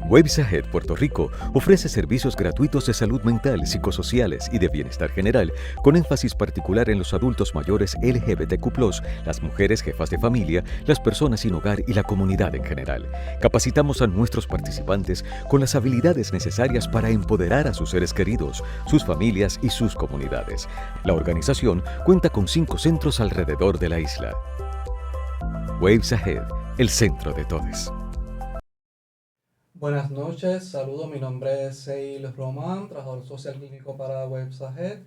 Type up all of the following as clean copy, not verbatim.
Waves Ahead Puerto Rico ofrece servicios gratuitos de salud mental, psicosociales y de bienestar general, con énfasis particular en los adultos mayores LGBTQ+, las mujeres jefas de familia, las personas sin hogar y la comunidad en general. Capacitamos a nuestros participantes con las habilidades necesarias para empoderar a sus seres queridos, sus familias y sus comunidades. La organización cuenta con 5 centros alrededor de la isla. Waves Ahead, el centro de todos. Buenas noches, saludos, mi nombre es Seil Román, trabajador social clínico para Waves Ahead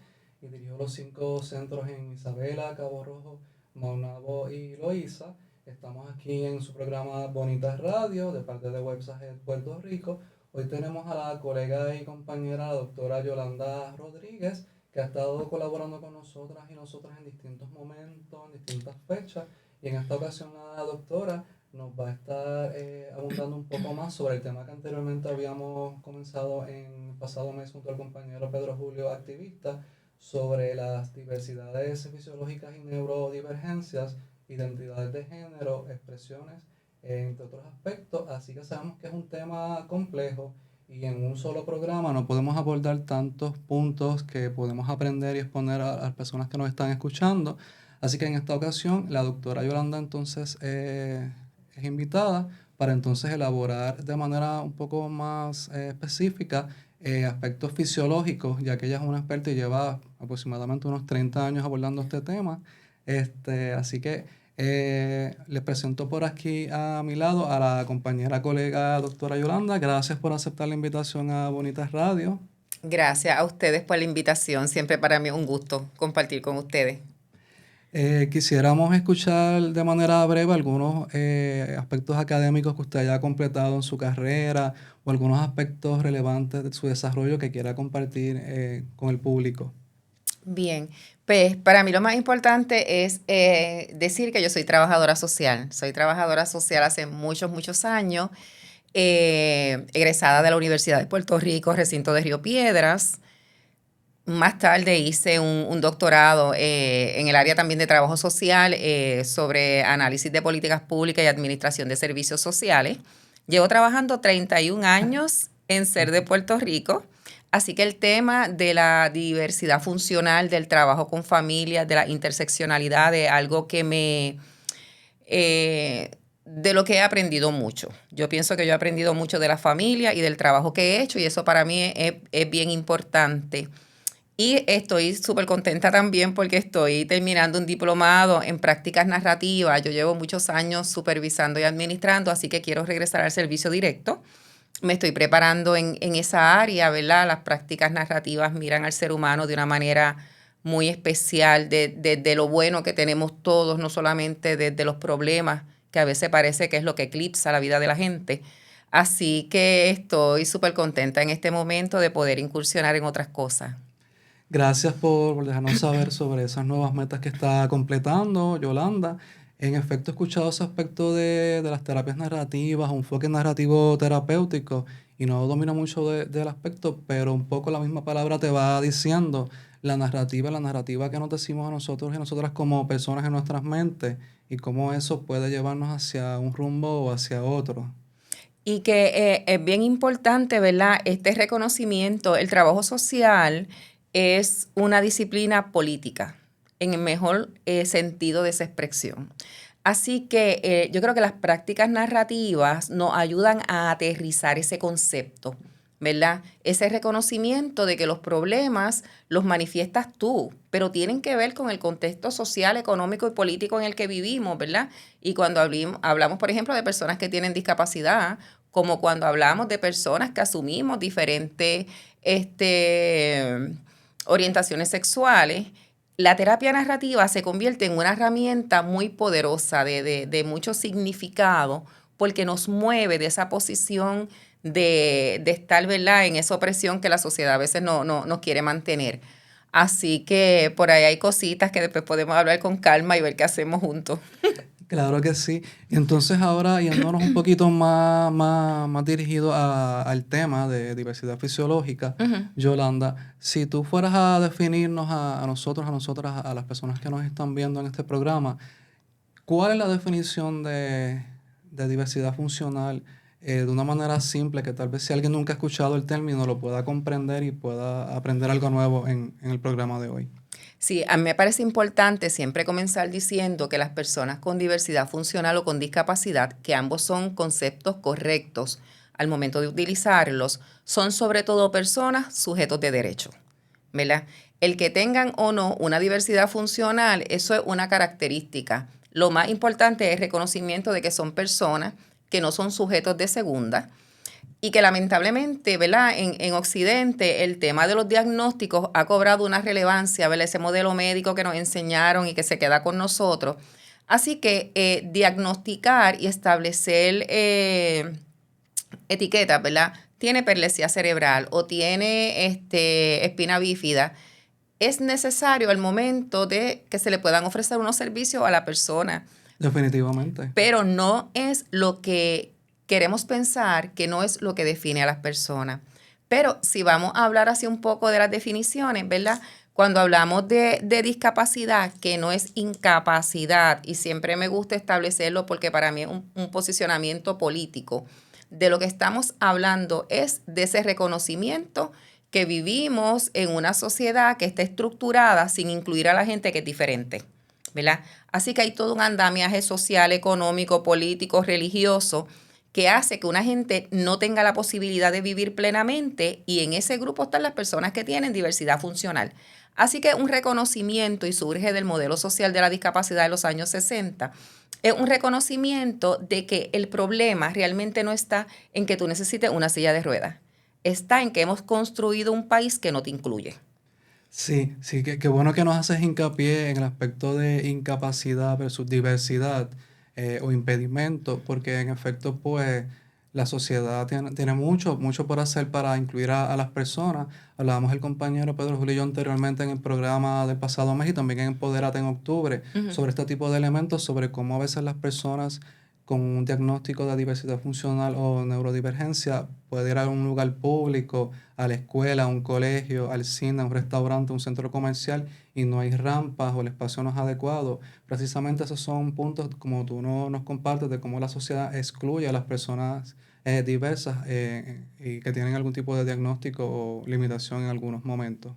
y dirijo los 5 centros en Isabela, Cabo Rojo, Maunabo y Loíza. Estamos aquí en su programa Bonitas Radio de parte de Waves Ahead Puerto Rico. Hoy tenemos a la colega y compañera, la doctora Yolanda Rodríguez, que ha estado colaborando con nosotras y nosotras en distintos momentos, en distintas fechas. Y en esta ocasión la doctora nos va a estar abundando un poco más sobre el tema que anteriormente habíamos comenzado en el pasado mes junto al compañero Pedro Julio, activista, sobre las diversidades fisiológicas y neurodivergencias, identidades de género, expresiones, entre otros aspectos. Así que sabemos que es un tema complejo y en un solo programa no podemos abordar tantos puntos que podemos aprender y exponer a las personas que nos están escuchando. Así que en esta ocasión la doctora Yolanda entonces es invitada para entonces elaborar de manera un poco más específica aspectos fisiológicos, ya que ella es una experta y lleva aproximadamente unos 30 años abordando este tema. Así que les presento por aquí a mi lado a la compañera colega doctora Yolanda. Gracias por aceptar la invitación a Bonitas Radio. Gracias a ustedes por la invitación. Siempre para mí es un gusto compartir con ustedes. Quisiéramos escuchar de manera breve algunos aspectos académicos que usted haya completado en su carrera o algunos aspectos relevantes de su desarrollo que quiera compartir con el público. Bien, pues para mí lo más importante es decir que yo soy trabajadora social. Soy trabajadora social hace muchos, muchos años, egresada de la Universidad de Puerto Rico, recinto de Río Piedras. Más tarde hice un doctorado en el área también de trabajo social sobre análisis de políticas públicas y administración de servicios sociales. Llevo trabajando 31 años en SER de Puerto Rico, así que el tema de la diversidad funcional, del trabajo con familias, de la interseccionalidad es algo que de lo que he aprendido mucho. Yo pienso que yo he aprendido mucho de la familia y del trabajo que he hecho y eso para mí es bien importante. Y estoy súper contenta también porque estoy terminando un diplomado en prácticas narrativas. Yo llevo muchos años supervisando y administrando, así que quiero regresar al servicio directo. Me estoy preparando en esa área, ¿verdad? Las prácticas narrativas miran al ser humano de una manera muy especial, de lo bueno que tenemos todos, no solamente de los problemas, que a veces parece que es lo que eclipsa la vida de la gente. Así que estoy súper contenta en este momento de poder incursionar en otras cosas. Gracias por dejarnos saber sobre esas nuevas metas que está completando Yolanda. En efecto, he escuchado ese aspecto de las terapias narrativas, un enfoque narrativo terapéutico, y no domino mucho del aspecto, pero un poco la misma palabra te va diciendo la narrativa que nos decimos a nosotros y nosotras como personas en nuestras mentes, y cómo eso puede llevarnos hacia un rumbo o hacia otro. Y que es bien importante, ¿verdad? Este reconocimiento, el trabajo social es una disciplina política, en el mejor sentido de esa expresión. Así que yo creo que las prácticas narrativas nos ayudan a aterrizar ese concepto, ¿verdad? Ese reconocimiento de que los problemas los manifiestas tú, pero tienen que ver con el contexto social, económico y político en el que vivimos, ¿verdad? Y cuando hablamos, por ejemplo, de personas que tienen discapacidad, como cuando hablamos de personas que asumimos diferentes orientaciones sexuales, la terapia narrativa se convierte en una herramienta muy poderosa de mucho significado porque nos mueve de esa posición de estar, ¿verdad?, en esa opresión que la sociedad a veces no nos quiere mantener. Así que por ahí hay cositas que después podemos hablar con calma y ver qué hacemos juntos. Claro que sí. Entonces ahora yéndonos un poquito más dirigido al tema de diversidad fisiológica, Yolanda, si tú fueras a definirnos a nosotros, a nosotras, a las personas que nos están viendo en este programa, ¿cuál es la definición de diversidad funcional de una manera simple, que tal vez si alguien nunca ha escuchado el término lo pueda comprender y pueda aprender algo nuevo en el programa de hoy. Sí, a mí me parece importante siempre comenzar diciendo que las personas con diversidad funcional o con discapacidad, que ambos son conceptos correctos al momento de utilizarlos, son sobre todo personas sujetos de derecho, ¿verdad? El que tengan o no una diversidad funcional, eso es una característica. Lo más importante es el reconocimiento de que son personas que no son sujetos de segunda y que lamentablemente, ¿verdad? En Occidente el tema de los diagnósticos ha cobrado una relevancia, ¿verdad? Ese modelo médico que nos enseñaron y que se queda con nosotros. Así que diagnosticar y establecer etiquetas, ¿verdad? Tiene perlesía cerebral o tiene espina bífida, es necesario al momento de que se le puedan ofrecer unos servicios a la persona. Definitivamente. Pero no es lo que queremos pensar, que no es lo que define a las personas. Pero si vamos a hablar así un poco de las definiciones, ¿verdad? Cuando hablamos de discapacidad, que no es incapacidad, y siempre me gusta establecerlo porque para mí es un posicionamiento político, de lo que estamos hablando es de ese reconocimiento que vivimos en una sociedad que está estructurada sin incluir a la gente que es diferente, ¿verdad? Así que hay todo un andamiaje social, económico, político, religioso, que hace que una gente no tenga la posibilidad de vivir plenamente, y en ese grupo están las personas que tienen diversidad funcional. Así que un reconocimiento, y surge del modelo social de la discapacidad de los años 60, es un reconocimiento de que el problema realmente no está en que tú necesites una silla de ruedas, está en que hemos construido un país que no te incluye. Sí, sí, qué bueno que nos haces hincapié en el aspecto de incapacidad versus diversidad o impedimento, porque en efecto, pues, la sociedad tiene mucho por hacer para incluir a las personas. Hablábamos el compañero Pedro Julio y yo anteriormente en el programa del pasado mes y también en Empoderate en octubre sobre este tipo de elementos, sobre cómo a veces las personas con un diagnóstico de diversidad funcional o neurodivergencia puede ir a un lugar público, a la escuela, a un colegio, al cine, a un restaurante, a un centro comercial, y no hay rampas o el espacio no es adecuado. Precisamente esos son puntos, como tú nos compartes, de cómo la sociedad excluye a las personas diversas y que tienen algún tipo de diagnóstico o limitación en algunos momentos.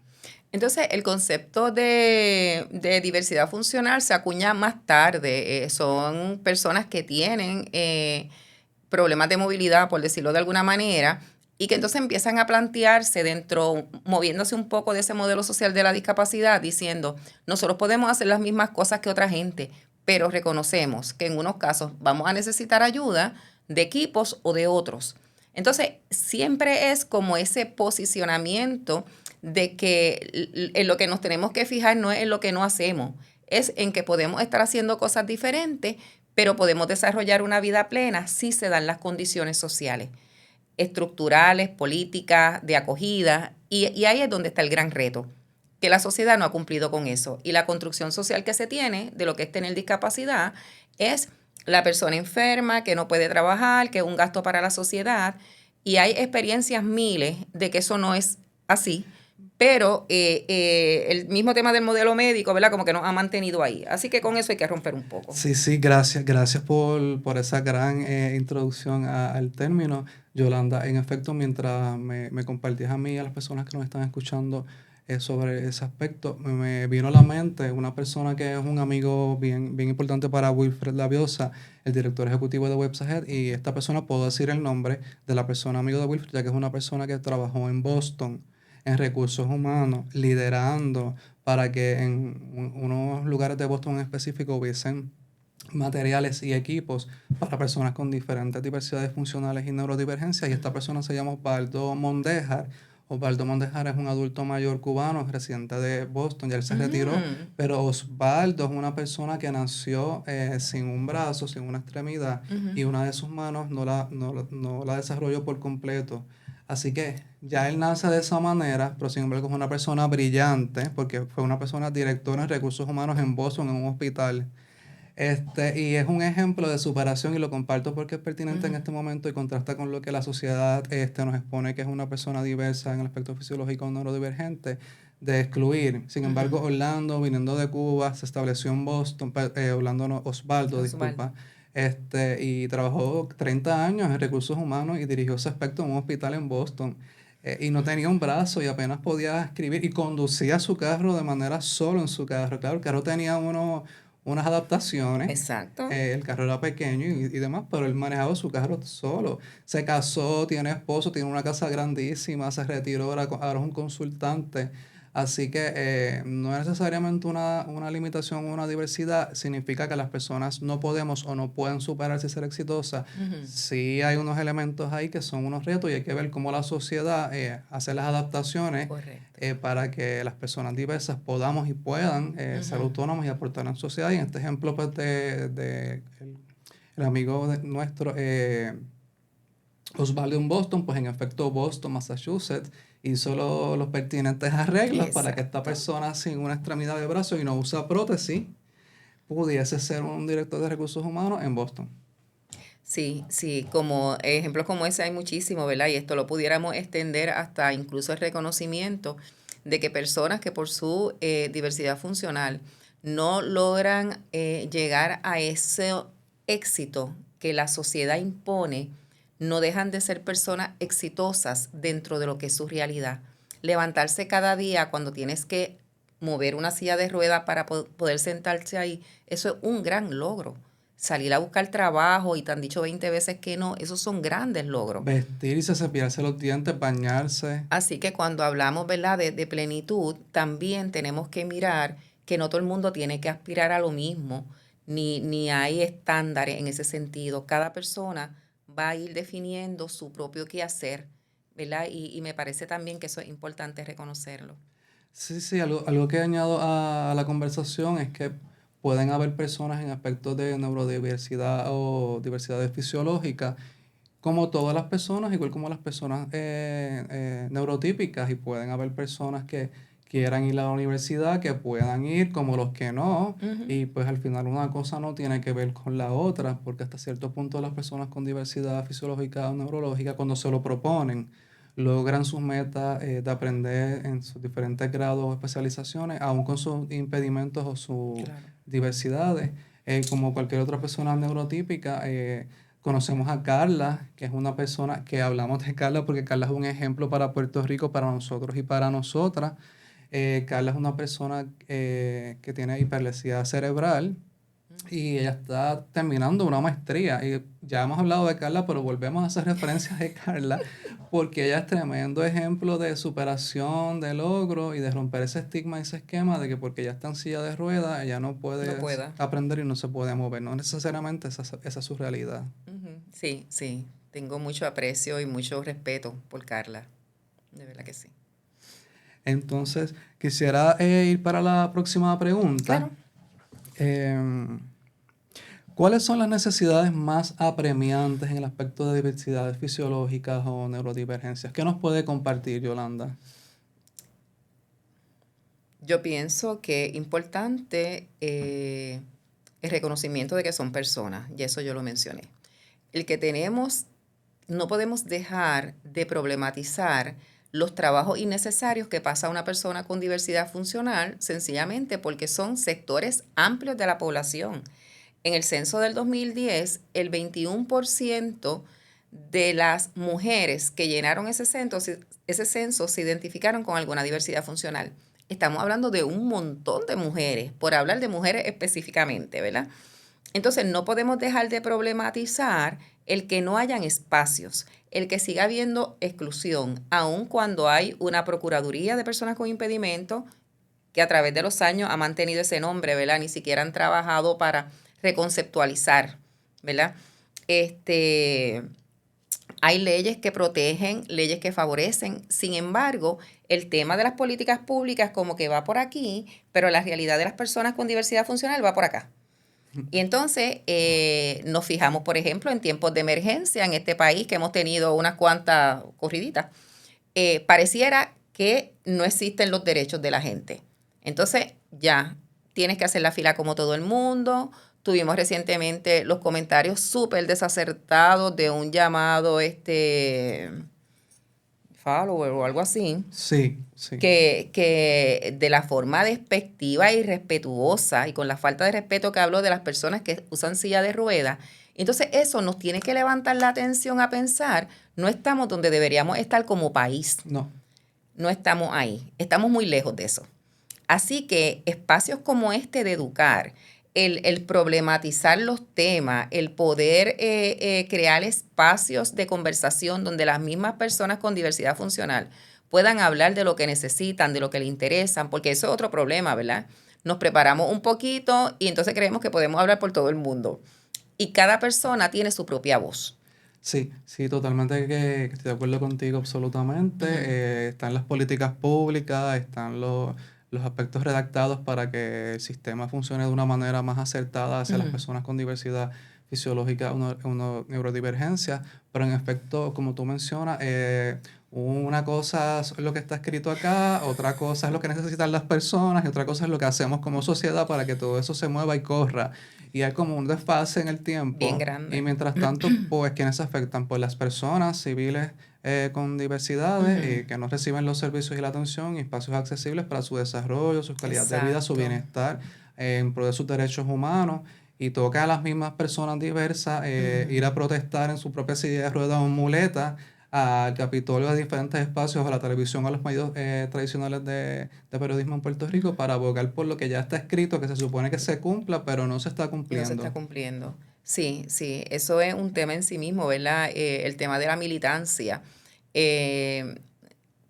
Entonces, el concepto de diversidad funcional se acuña más tarde. Son personas que tienen problemas de movilidad, por decirlo de alguna manera, y que entonces empiezan a plantearse dentro, moviéndose un poco de ese modelo social de la discapacidad, diciendo, nosotros podemos hacer las mismas cosas que otra gente, pero reconocemos que en unos casos vamos a necesitar ayuda de equipos o de otros. Entonces, siempre es como ese posicionamiento de que en lo que nos tenemos que fijar no es en lo que no hacemos, es en que podemos estar haciendo cosas diferentes, pero podemos desarrollar una vida plena si se dan las condiciones sociales, estructurales, políticas, de acogida, y ahí es donde está el gran reto, que la sociedad no ha cumplido con eso. Y la construcción social que se tiene de lo que es tener discapacidad es la persona enferma, que no puede trabajar, que es un gasto para la sociedad, y hay experiencias miles de que eso no es así, pero el mismo tema del modelo médico, ¿verdad? Como que nos ha mantenido ahí. Así que con eso hay que romper un poco. Sí, gracias por esa gran introducción al término, Yolanda. En efecto, mientras me compartías a mí y a las personas que nos están escuchando sobre ese aspecto, me vino a la mente una persona que es un amigo bien importante para Wilfred Labiosa, el director ejecutivo de Websahead, y esta persona, puedo decir el nombre de la persona amigo de Wilfred, ya que es una persona que trabajó en Boston en recursos humanos, liderando para que en unos lugares de Boston en específico hubiesen materiales y equipos para personas con diferentes diversidades funcionales y neurodivergencias. Y esta persona se llama Osvaldo Mondejar. Osvaldo Mondejar es un adulto mayor cubano, residente de Boston, ya él se retiró, pero Osvaldo es una persona que nació sin un brazo, sin una extremidad, y una de sus manos no la desarrolló por completo. Así que ya él nace de esa manera, pero sin embargo es una persona brillante, porque fue una persona directora en recursos humanos en Boston, en un hospital. Y es un ejemplo de superación y lo comparto porque es pertinente en este momento y contrasta con lo que la sociedad nos expone, que es una persona diversa en el aspecto fisiológico neurodivergente, de excluir. Sin embargo, Orlando, viniendo de Cuba, se estableció en Boston, Orlando no, Osvaldo, disculpa, y trabajó 30 años en recursos humanos y dirigió ese aspecto en un hospital en Boston. Y no tenía un brazo y apenas podía escribir y conducía su carro de manera solo en su carro. Claro, el carro tenía unas adaptaciones. Exacto. El carro era pequeño y demás, pero él manejaba su carro solo. Se casó, tiene esposo, tiene una casa grandísima, se retiró, ahora es un consultante. Así que no es necesariamente una limitación o una diversidad, significa que las personas no podemos o no pueden superarse y ser exitosas. Ujú. Sí hay unos elementos ahí que son unos retos y hay que ver cómo la sociedad hace las adaptaciones Correcto. para que las personas diversas podamos y puedan ser Ujú. autónomos y aportar en sociedad. Y en este ejemplo pues, el amigo nuestro, Osvaldo en Boston, pues en efecto Boston, Massachusetts, hizo los pertinentes arreglos para que esta Exacto. persona sin una extremidad de brazo y no usa prótesis pudiese ser un director de recursos humanos en Boston. Sí, sí, como ejemplos como ese hay muchísimos, ¿verdad? Y esto lo pudiéramos extender hasta incluso el reconocimiento de que personas que por su diversidad funcional no logran llegar a ese éxito que la sociedad impone, no dejan de ser personas exitosas dentro de lo que es su realidad. Levantarse cada día cuando tienes que mover una silla de ruedas para poder sentarse ahí, eso es un gran logro. Salir a buscar trabajo y te han dicho 20 veces que no, esos son grandes logros. Vestirse, cepillarse los dientes, bañarse. Así que cuando hablamos, ¿verdad?, de plenitud, también tenemos que mirar que no todo el mundo tiene que aspirar a lo mismo, ni hay estándares en ese sentido. Cada persona va a ir definiendo su propio quehacer, ¿verdad? Y me parece también que eso es importante reconocerlo. Sí, algo que añado a la conversación es que pueden haber personas en aspectos de neurodiversidad o diversidades fisiológicas, como todas las personas, igual como las personas neurotípicas, y pueden haber personas que quieran ir a la universidad, que puedan ir, como los que no, Ujú. y pues al final una cosa no tiene que ver con la otra, porque hasta cierto punto las personas con diversidad fisiológica o neurológica, cuando se lo proponen, logran sus metas de aprender en sus diferentes grados o especializaciones, aún con sus impedimentos o sus Claro. diversidades. Como cualquier otra persona neurotípica, conocemos a Carla, que es una persona que hablamos de Carla porque Carla es un ejemplo para Puerto Rico, para nosotros y para nosotras. Carla es una persona que tiene hiperlexicidad cerebral y ella está terminando una maestría. Y ya hemos hablado de Carla, pero volvemos a hacer referencias de Carla porque ella es tremendo ejemplo de superación, de logro y de romper ese estigma y ese esquema de que porque ella está en silla de ruedas, ella no No puede pueda. aprender y no se puede mover. No necesariamente esa es su realidad. Ujú. Sí, sí. Tengo mucho aprecio y mucho respeto por Carla. De verdad que sí. Entonces, quisiera ir para la próxima pregunta. Claro. Em, ¿Cuáles son las necesidades más apremiantes en el aspecto de diversidades fisiológicas o neurodivergencias? ¿Qué nos puede compartir, Yolanda? Yo pienso que es importante el reconocimiento de que son personas, y eso yo lo mencioné. El que tenemos, no podemos dejar de problematizar los trabajos innecesarios que pasa una persona con diversidad funcional, sencillamente porque son sectores amplios de la población. En el censo del 2010, el 21% de las mujeres que llenaron ese censo se identificaron con alguna diversidad funcional. Estamos hablando de un montón de mujeres, por hablar de mujeres específicamente, ¿verdad? Entonces, no podemos dejar de problematizar el que no hayan espacios, el que siga habiendo exclusión, aun cuando hay una Procuraduría de Personas con Impedimento que a través de los años ha mantenido ese nombre, ¿verdad? Ni siquiera han trabajado para reconceptualizar, ¿verdad? Hay leyes que protegen, leyes que favorecen. Sin embargo, el tema de las políticas públicas como que va por aquí, pero la realidad de las personas con diversidad funcional va por acá. Y entonces nos fijamos, por ejemplo, en tiempos de emergencia en este país, que hemos tenido unas cuantas corriditas, pareciera que no existen los derechos de la gente. Entonces ya tienes que hacer la fila como todo el mundo. Tuvimos recientemente los comentarios súper desacertados de un llamado follower o algo así, Sí. que de la forma despectiva y irrespetuosa y con la falta de respeto que habló de las personas que usan silla de ruedas, Entonces eso nos tiene que levantar la atención a pensar, no estamos donde deberíamos estar como país. No estamos ahí, estamos muy lejos de eso. Así que espacios como este de educar, el problematizar los temas, el poder crear espacios de conversación donde las mismas personas con diversidad funcional puedan hablar de lo que necesitan, de lo que les interesan, porque eso es otro problema, ¿verdad? Nos preparamos un poquito y entonces creemos que podemos hablar por todo el mundo. Y cada persona tiene su propia voz. Sí, sí, totalmente que estoy de acuerdo contigo absolutamente. Están las políticas públicas, están los aspectos redactados para que el sistema funcione de una manera más acertada hacia las personas con diversidad fisiológica o neurodivergencia, pero en efecto, como tú mencionas, una cosa es lo que está escrito acá, otra cosa es lo que necesitan las personas y otra cosa es lo que hacemos como sociedad para que todo eso se mueva y corra. Y hay como un desfase en el tiempo. Bien grande. Y mientras tanto, pues, ¿quiénes se afectan? Pues las personas civiles con diversidades que no reciben los servicios y la atención y espacios accesibles para su desarrollo, su calidad de vida, su bienestar, en pro de sus derechos humanos. Y toca a las mismas personas diversas ir a protestar en su propia silla de ruedas o muleta al Capitolio, a diferentes espacios, a la televisión, a los medios tradicionales de periodismo en Puerto Rico para abogar por lo que ya está escrito, que se supone que se cumpla, pero no se está cumpliendo. No se está cumpliendo. Sí, sí, eso es un tema en sí mismo, ¿verdad? El tema de la militancia.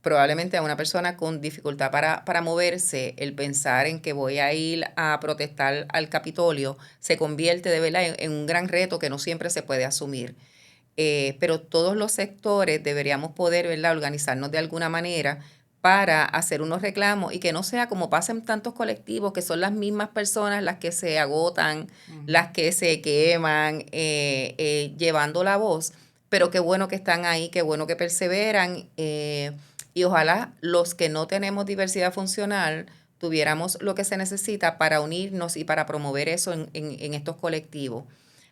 Probablemente a una persona con dificultad para moverse, el pensar en que voy a ir a protestar al Capitolio se convierte de verdad en un gran reto que no siempre se puede asumir. Pero todos los sectores deberíamos poder, ¿verdad?, organizarnos de alguna manera para hacer unos reclamos y que no sea como pasa en tantos colectivos, que son las mismas personas las que se agotan, las que se queman, llevando la voz. Pero qué bueno que están ahí, qué bueno que perseveran. Y ojalá los que no tenemos diversidad funcional tuviéramos lo que se necesita para unirnos y para promover eso en estos colectivos.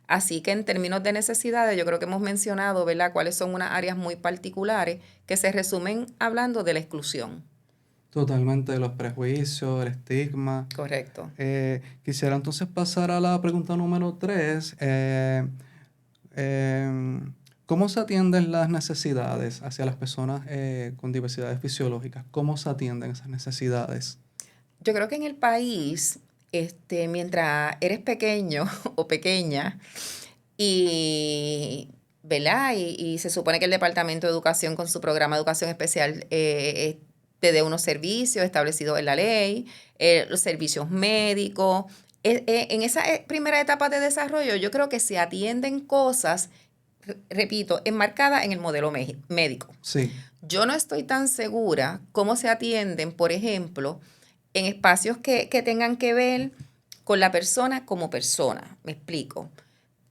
Así que en términos de necesidades, yo creo que hemos mencionado, ¿verdad?, cuáles son unas áreas muy particulares que se resumen hablando de la exclusión. Totalmente, de los prejuicios, el estigma. Correcto. Quisiera entonces pasar a la pregunta número 3. ¿Cómo se atienden las necesidades hacia las personas con diversidades fisiológicas? ¿Cómo se atienden esas necesidades? Yo creo que en el país, mientras eres pequeño o pequeña ¿verdad? Y se supone que el Departamento de Educación con su programa de educación especial te dé unos servicios establecidos en la ley, los servicios médicos. En esa primera etapa de desarrollo yo creo que se atienden cosas, repito, enmarcadas en el modelo médico. Sí. Yo no estoy tan segura cómo se atienden, por ejemplo, en espacios que tengan que ver con la persona como persona. Me explico.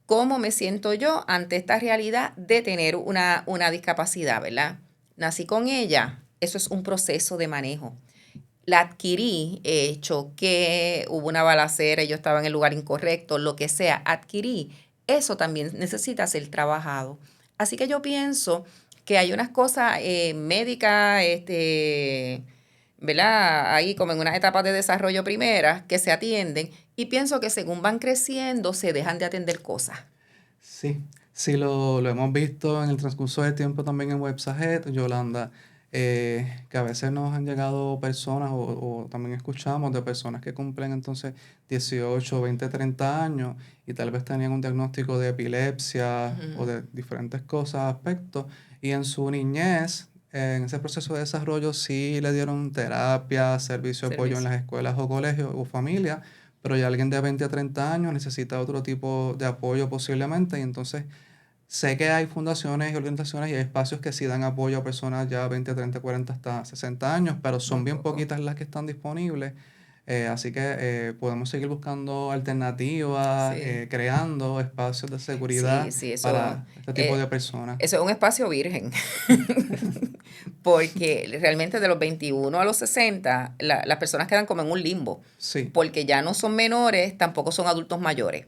¿Cómo me siento yo ante esta realidad de tener una discapacidad, ¿verdad? Nací con ella, eso es un proceso de manejo. La adquirí, choqué, hubo una balacera, yo estaba en el lugar incorrecto, lo que sea, adquirí. Eso también necesita ser trabajado. Así que yo pienso que hay unas cosas médicas, ¿verdad? Ahí como en unas etapas de desarrollo primeras que se atienden y pienso que según van creciendo se dejan de atender cosas. Sí, sí lo hemos visto en el transcurso del tiempo también en WebSaget, Yolanda, que a veces nos han llegado personas o también escuchamos de personas que cumplen entonces 18, 20, 30 años y tal vez tenían un diagnóstico de epilepsia o de diferentes cosas, aspectos, y en su niñez, en ese proceso de desarrollo sí le dieron terapia, servicio de apoyo en las escuelas o colegios o familias, pero ya alguien de 20 a 30 años necesita otro tipo de apoyo posiblemente y entonces sé que hay fundaciones y organizaciones y hay espacios que sí dan apoyo a personas ya 20, 30, 40 hasta 60 años, pero son bien poquitas las que están disponibles. Así que podemos seguir buscando alternativas, creando espacios de seguridad para este tipo de personas. Eso es un espacio virgen, porque realmente de los 21 a los 60, las personas quedan como en un limbo, porque ya no son menores, tampoco son adultos mayores.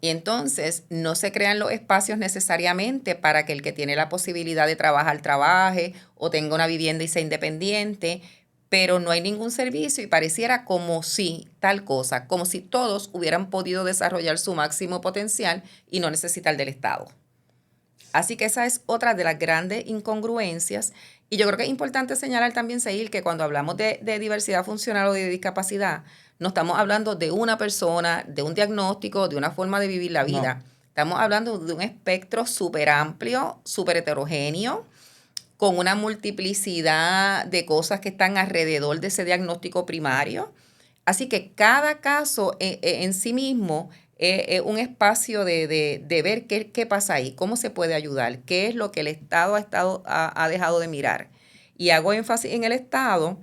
Y entonces no se crean los espacios necesariamente para que el que tiene la posibilidad de trabajar trabaje o tenga una vivienda y sea independiente, pero no hay ningún servicio y pareciera como si tal cosa, como si todos hubieran podido desarrollar su máximo potencial y no necesitar del Estado. Así que esa es otra de las grandes incongruencias. Y yo creo que es importante señalar también, Seil, que cuando hablamos de diversidad funcional o de discapacidad, no estamos hablando de una persona, de un diagnóstico, de una forma de vivir la vida. No. Estamos hablando de un espectro súper amplio, súper heterogéneo, con una multiplicidad de cosas que están alrededor de ese diagnóstico primario. Así que cada caso en sí mismo es un espacio de ver qué pasa ahí, cómo se puede ayudar, qué es lo que el Estado ha dejado de mirar. Y hago énfasis en el Estado,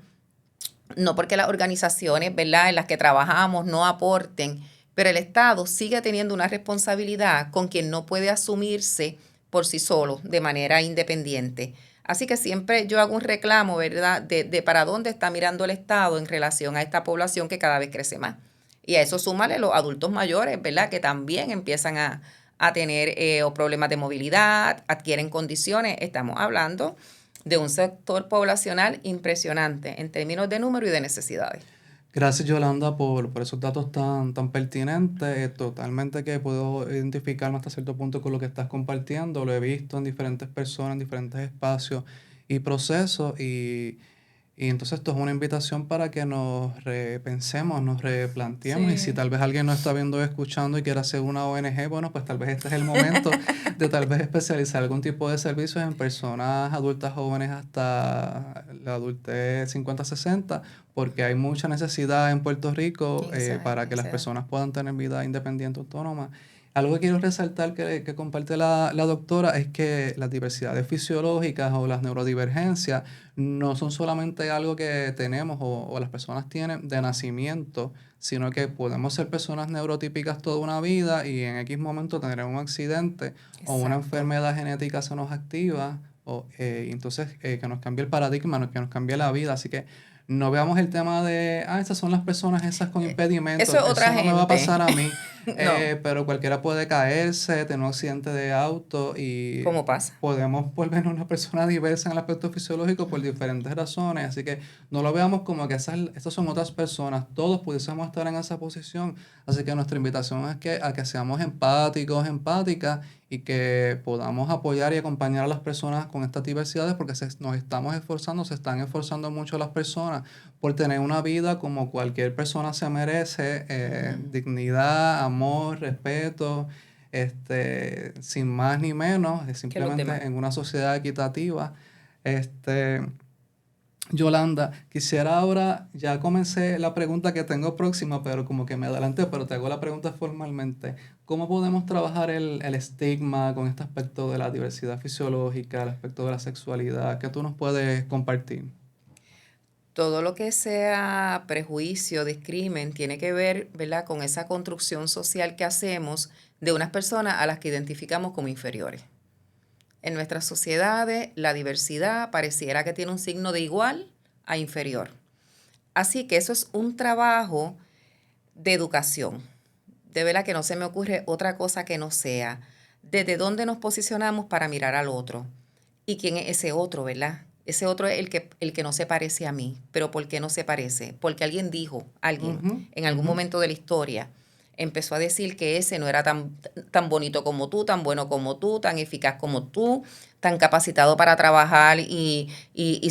no porque las organizaciones, ¿verdad?, en las que trabajamos no aporten, pero el Estado sigue teniendo una responsabilidad con quien no puede asumirse por sí solo, de manera independiente. Así que siempre yo hago un reclamo, ¿verdad?, de para dónde está mirando el Estado en relación a esta población que cada vez crece más. Y a eso súmale los adultos mayores, ¿verdad?, que también empiezan a tener problemas de movilidad, adquieren condiciones. Estamos hablando de un sector poblacional impresionante en términos de número y de necesidades. Gracias, Yolanda, por esos datos tan pertinentes. Totalmente que puedo identificarme hasta cierto punto con lo que estás compartiendo. Lo he visto en diferentes personas, en diferentes espacios y procesos. Y entonces esto es una invitación para que nos repensemos, nos replanteemos. Sí. Y si tal vez alguien nos está viendo o escuchando y quiere hacer una ONG, bueno, pues tal vez este es el momento de tal vez especializar algún tipo de servicios en personas adultas jóvenes hasta la adultez 50-60, porque hay mucha necesidad en Puerto Rico para que las personas puedan tener vida independiente, autónoma. Algo que quiero resaltar que comparte la doctora es que las diversidades fisiológicas o las neurodivergencias no son solamente algo que tenemos o las personas tienen de nacimiento, sino que podemos ser personas neurotípicas toda una vida y en X momento tener un accidente. Exacto. O una enfermedad genética se nos activa, entonces que nos cambie el paradigma, que nos cambie la vida. Así que no veamos el tema de, estas son las personas esas con impedimentos. Eso es otra gente. No me va a pasar a mí. No. Pero cualquiera puede caerse, tener un accidente de auto y... ¿Cómo pasa? Podemos volvernos una persona diversa en el aspecto fisiológico por diferentes razones. Así que no lo veamos como que estas son otras personas. Todos pudiésemos estar en esa posición. Así que nuestra invitación es a que seamos empáticos, empáticas y que podamos apoyar y acompañar a las personas con estas diversidades porque nos estamos esforzando, se están esforzando mucho las personas por tener una vida como cualquier persona se merece, dignidad, amor, respeto, sin más ni menos, simplemente en una sociedad equitativa. Yolanda, quisiera ahora, ya comencé la pregunta que tengo próxima, pero como que me adelanté, pero te hago la pregunta formalmente. ¿Cómo podemos trabajar el estigma con este aspecto de la diversidad fisiológica, el aspecto de la sexualidad? ¿Qué tú nos puedes compartir? Todo lo que sea prejuicio, discrimen, tiene que ver, ¿verdad?, con esa construcción social que hacemos de unas personas a las que identificamos como inferiores. En nuestras sociedades, la diversidad pareciera que tiene un signo de igual a inferior. Así que eso es un trabajo de educación. De verdad que no se me ocurre otra cosa que no sea desde dónde nos posicionamos para mirar al otro. ¿Y quién es ese otro, verdad? Ese otro es el que no se parece a mí. ¿Pero por qué no se parece? Porque alguien en algún momento de la historia, empezó a decir que ese no era tan bonito como tú, tan bueno como tú, tan eficaz como tú, tan capacitado para trabajar y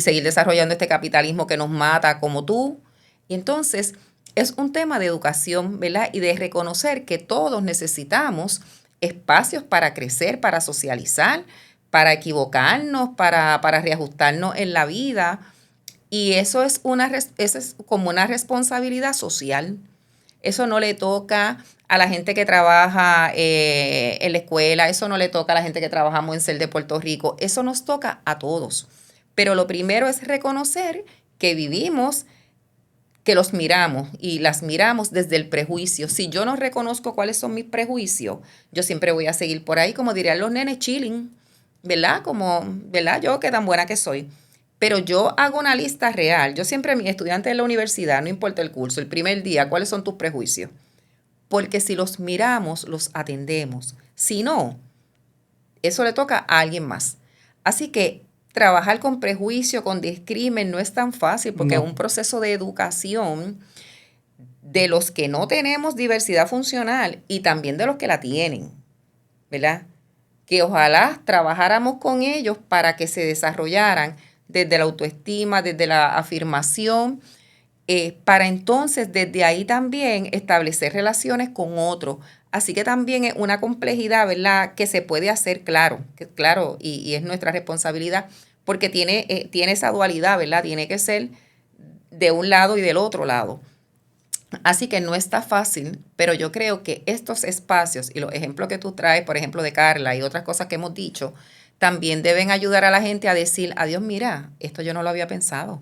seguir desarrollando este capitalismo que nos mata como tú. Y entonces es un tema de educación, ¿verdad? Y de reconocer que todos necesitamos espacios para crecer, para socializar, para equivocarnos, para reajustarnos en la vida. Y eso es como una responsabilidad social. Eso no le toca a la gente que trabaja en la escuela, eso no le toca a la gente que trabajamos en CEL de Puerto Rico, eso nos toca a todos. Pero lo primero es reconocer que vivimos, que los miramos y las miramos desde el prejuicio. Si yo no reconozco cuáles son mis prejuicios, yo siempre voy a seguir por ahí, como dirían los nenes, chilling, ¿verdad? Como, ¿verdad? Yo que tan buena que soy. Pero yo hago una lista real. Yo siempre a mis estudiantes de la universidad, no importa el curso, el primer día, ¿cuáles son tus prejuicios? Porque si los miramos, los atendemos. Si no, eso le toca a alguien más. Así que trabajar con prejuicio, con discrimen, no es tan fácil porque No. es un proceso de educación de los que no tenemos diversidad funcional y también de los que la tienen, ¿verdad? Que ojalá trabajáramos con ellos para que se desarrollaran desde la autoestima, desde la afirmación, para entonces desde ahí también establecer relaciones con otros. Así que también es una complejidad, ¿verdad? Que se puede hacer, claro, y es nuestra responsabilidad, porque tiene esa dualidad, ¿verdad? Tiene que ser de un lado y del otro lado. Así que no está fácil, pero yo creo que estos espacios y los ejemplos que tú traes, por ejemplo, de Carla y otras cosas que hemos dicho, también deben ayudar a la gente a decir, adiós, mira, esto yo no lo había pensado.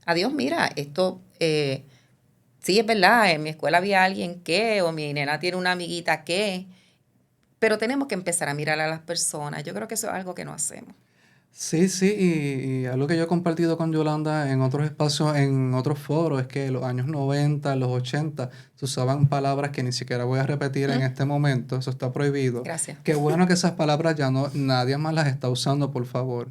Adiós, mira, esto, sí es verdad, en mi escuela había alguien que, o mi nena tiene una amiguita que, pero tenemos que empezar a mirar a las personas. Yo creo que eso es algo que no hacemos. Sí, sí, y algo que yo he compartido con Yolanda en otros espacios, en otros foros, es que en los años 90, en los 80, se usaban palabras que ni siquiera voy a repetir en este momento, eso está prohibido. Gracias. Qué bueno que esas palabras ya no, nadie más las está usando, por favor.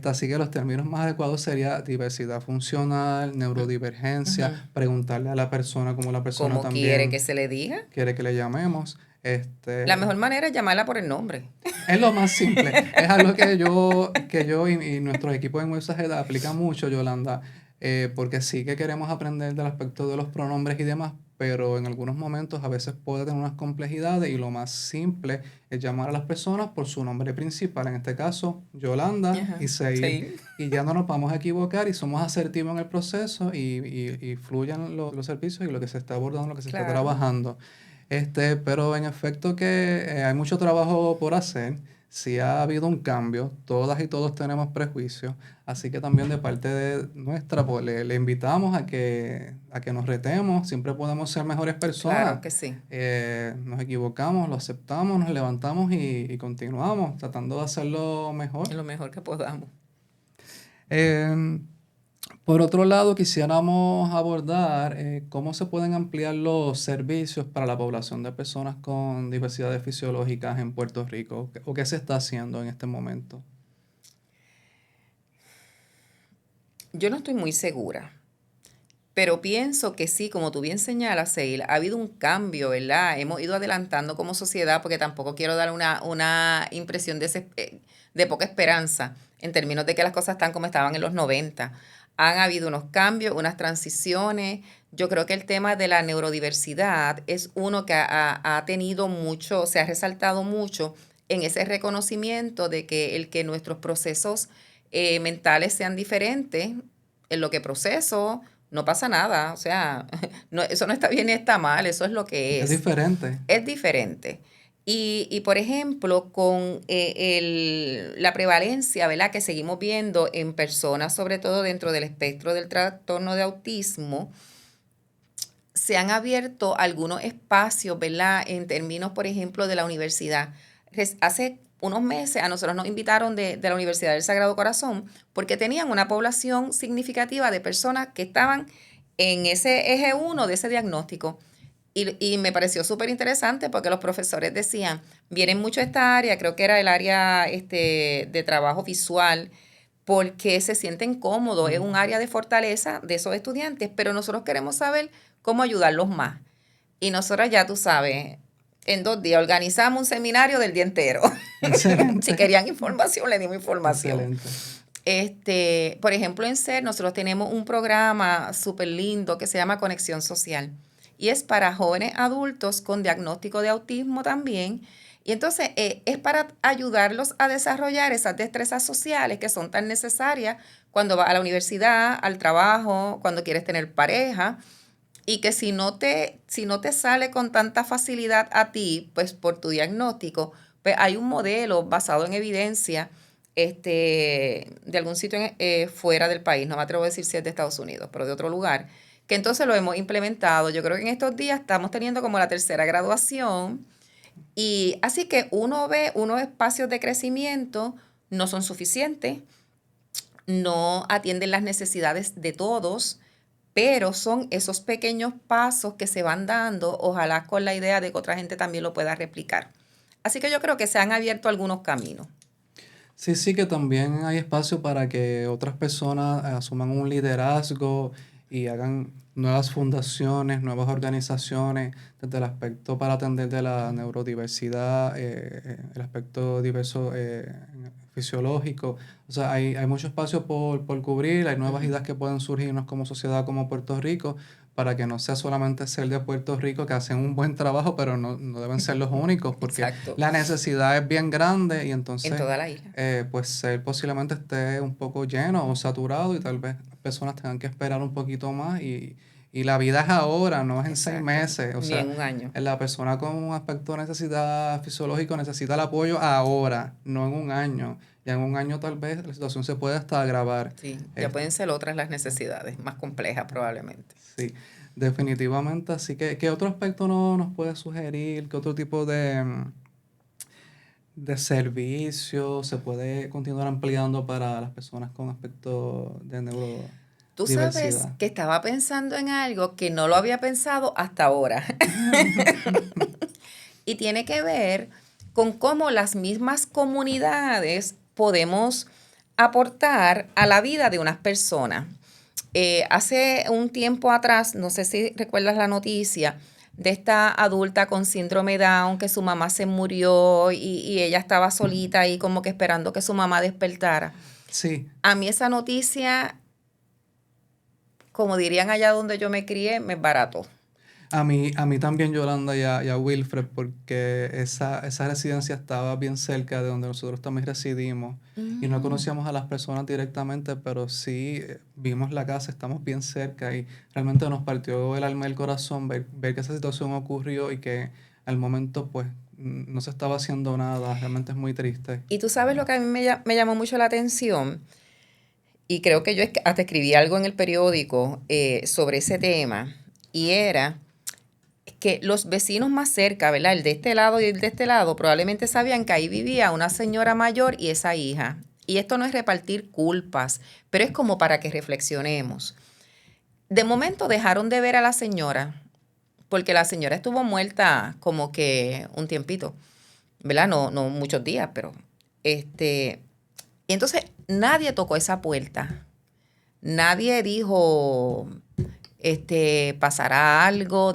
Así que los términos más adecuados sería diversidad funcional, neurodivergencia, preguntarle a la persona como la persona ¿Cómo quiere que también se le diga? quiere que le llamemos. La mejor manera es llamarla por el nombre. Es lo más simple. Es algo que yo y nuestros equipos en WebSaget aplican mucho, Yolanda, porque sí que queremos aprender del aspecto de los pronombres y demás, pero en algunos momentos a veces puede tener unas complejidades y lo más simple es llamar a las personas por su nombre principal, en este caso, Yolanda Ajá, y Seil. sí. Y ya no nos vamos a equivocar y somos asertivos en el proceso y fluyan los servicios y lo que se está abordando, lo que se está Claro. trabajando. Pero en efecto que hay mucho trabajo por hacer. Sí ha habido un cambio, todas y todos tenemos prejuicios, así que también de parte de nuestra, pues le invitamos a que nos retemos, siempre podemos ser mejores personas. Claro que sí. Nos equivocamos, lo aceptamos, nos levantamos y continuamos tratando de hacerlo mejor. Es lo mejor que podamos. Eh, por otro lado, quisiéramos abordar cómo se pueden ampliar los servicios para la población de personas con diversidades fisiológicas en Puerto Rico, o qué se está haciendo en este momento. Yo no estoy muy segura, pero pienso que sí, como tú bien señalas, Seil, ha habido un cambio, ¿verdad? Hemos ido adelantando como sociedad porque tampoco quiero dar una impresión de poca esperanza en términos de que las cosas están como estaban en los 90. Han habido unos cambios, unas transiciones. Yo creo que el tema de la neurodiversidad es uno que ha tenido mucho, se ha resaltado mucho en ese reconocimiento de que el que nuestros procesos mentales sean diferentes, en lo que proceso, no pasa nada. O sea, no, eso no está bien ni está mal, eso es lo que Es diferente. es diferente. Y por ejemplo, con la prevalencia, ¿verdad?, que seguimos viendo en personas, sobre todo dentro del espectro del trastorno de autismo, se han abierto algunos espacios, ¿verdad?, en términos, por ejemplo, de la universidad. Hace unos meses a nosotros nos invitaron de la Universidad del Sagrado Corazón porque tenían una población significativa de personas que estaban en ese eje 1 de ese diagnóstico. Y me pareció súper interesante porque los profesores decían, vienen mucho a esta área, creo que era el área de trabajo visual, porque se sienten cómodos, es un área de fortaleza de esos estudiantes, pero nosotros queremos saber cómo ayudarlos más. Y nosotros ya tú sabes, en 2 días organizamos un seminario del día entero. Excelente. Si querían información, le dimos información. Excelente. Por ejemplo, en SER nosotros tenemos un programa súper lindo que se llama Conexión Social y es para jóvenes adultos con diagnóstico de autismo también. Y entonces es para ayudarlos a desarrollar esas destrezas sociales que son tan necesarias cuando vas a la universidad, al trabajo, cuando quieres tener pareja. Y que si no te sale con tanta facilidad a ti, pues por tu diagnóstico, pues hay un modelo basado en evidencia de algún sitio fuera del país, no me atrevo a decir si es de Estados Unidos, pero de otro lugar, que entonces lo hemos implementado. Yo creo que en estos días estamos teniendo como la 3ª graduación y así que uno ve unos espacios de crecimiento, no son suficientes, no atienden las necesidades de todos, pero son esos pequeños pasos que se van dando, ojalá con la idea de que otra gente también lo pueda replicar. Así que yo creo que se han abierto algunos caminos. Sí, sí, que también hay espacio para que otras personas asuman un liderazgo y hagan nuevas fundaciones, nuevas organizaciones, desde el aspecto para atender de la neurodiversidad, el aspecto diverso fisiológico. O sea, hay mucho espacio por cubrir, hay nuevas ideas que pueden surgirnos como sociedad, como Puerto Rico, para que no sea solamente ser de Puerto Rico, que hacen un buen trabajo, pero no deben ser los únicos, porque Exacto, la necesidad es bien grande y en entonces toda la isla. pues él posiblemente esté un poco lleno o saturado y tal vez las personas tengan que esperar un poquito más y la vida es ahora, no es en 6 meses. O Ni en sea, un año. la persona con un aspecto de necesidad fisiológico necesita el apoyo ahora, no en un año. Ya en un año tal vez la situación se puede hasta agravar. Sí, ya Este, pueden ser otras las necesidades, más complejas probablemente. sí, definitivamente. Así que, ¿qué otro aspecto nos puede sugerir? ¿Qué otro tipo de servicio se puede continuar ampliando para las personas con aspecto de Tú sabes neurodiversidad? que estaba pensando en algo que no lo había pensado hasta ahora. Y tiene que ver con cómo las mismas comunidades podemos aportar a la vida de unas personas. Hace un tiempo atrás, no sé si recuerdas la noticia de esta adulta con síndrome Down que su mamá se murió y ella estaba solita ahí como que esperando que su mamá despertara. Sí, A mí esa noticia, como dirían allá donde yo me crié, me barató. a mí también Yolanda y a Wilfred, porque esa residencia estaba bien cerca de donde nosotros también residimos y no Mm. conocíamos a las personas directamente, pero sí vimos la casa, estamos bien cerca y realmente nos partió el alma y el corazón ver que esa situación ocurrió y que al momento pues no se estaba haciendo nada, realmente es muy triste. Y tú sabes lo que a mí me llamó mucho la atención, y creo que yo hasta escribí algo en el periódico sobre ese tema, y era que los vecinos más cerca, ¿verdad? El de este lado y el de este lado, probablemente sabían que ahí vivía una señora mayor y esa hija. Y esto no es repartir culpas, pero es como para que reflexionemos. De momento dejaron de ver a la señora, porque la señora estuvo muerta como que un tiempito, ¿verdad? No muchos días, pero y entonces nadie tocó esa puerta. Nadie dijo, pasará algo.